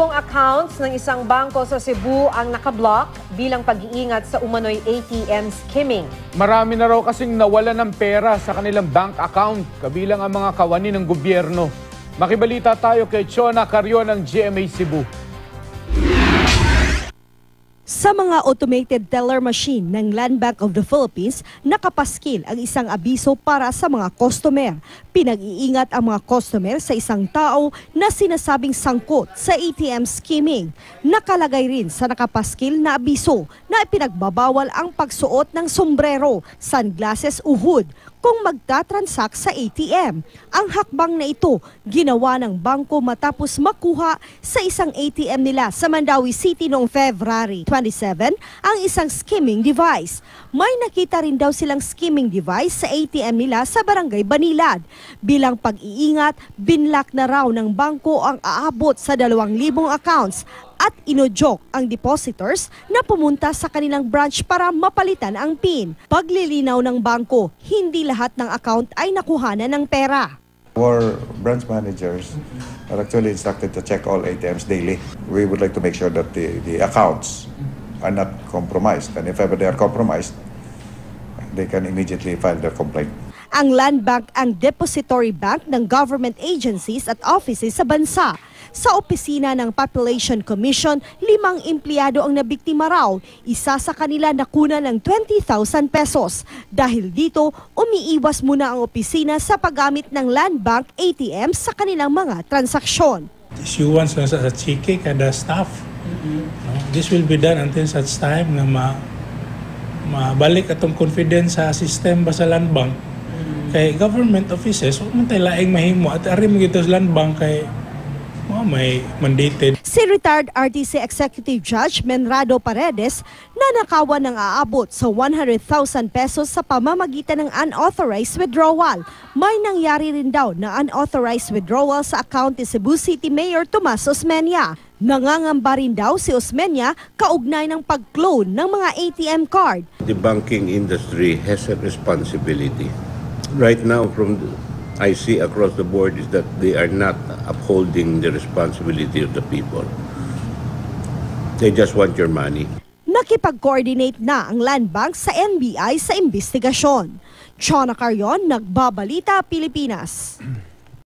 accounts ng isang bangko sa Cebu ang nakablock bilang pag-iingat sa umano'y ATM skimming. Marami na raw kasing nawala ng pera sa kanilang bank account, kabilang ang mga kawani ng gobyerno. Makibalita tayo kay Chona Carrion ng GMA Cebu. Sa mga automated teller machine ng Land Bank of the Philippines, nakapaskil ang isang abiso para sa mga customer. Pinag-iingat ang mga customer sa isang tao na sinasabing sangkot sa ATM skimming. Nakalagay rin sa nakapaskil na abiso na ipinagbabawal ang pagsuot ng sombrero, sunglasses o hood kung magtatransact sa ATM. Ang hakbang na ito, ginawa ng bangko matapos makuha sa isang ATM nila sa Mandawi City noong February 27 ang isang skimming device. May nakita rin daw silang skimming device sa ATM nila sa Barangay Banilad. Bilang pag-iingat, binlock na raw ng bangko ang aabot sa 2,000 accounts at inojoke ang depositors na pumunta sa kanilang branch para mapalitan ang PIN. Paglilinaw ng bangko, hindi lahat ng account ay nakuhanan ng pera. Our branch managers are actually instructed to check all ATMs daily. We would like to make sure that the accounts are not compromised, and if ever they are compromised, they can immediately file their complaint. Ang Land Bank ang depository bank ng government agencies at offices sa bansa. Sa opisina ng Population Commission, 5 empleyado ang nabiktima raw. Isa sa kanila nakuna ng 20,000 pesos. Dahil dito, umiiwas muna ang opisina sa paggamit ng Land Bank ATM sa kanilang mga transaksyon. Issuance lang sa chike kada staff. This will be done until such time na mabalik atong confidence sa system ba sa Land Bank. Kay government offices, huwag man tayo laing mahimo at arim gito sa Land Bank kay may mandated. Si retired RTC Executive Judge Menrado Paredes na nakawan ng aabot sa 100,000 pesos sa pamamagitan ng unauthorized withdrawal. May nangyari rin daw na unauthorized withdrawal sa account ni Cebu City Mayor Tomas Osmeña. Nangangamba rin daw si Osmeña kaugnay ng pag-clone ng mga ATM card. The banking industry has a responsibility. Right now, I see across the board is that they are not upholding the responsibility of the people. They just want your money. Nakipag-coordinate na ang Land Bank sa NBI sa investigasyon. Chona Carrion, Nagbabalita, Pilipinas.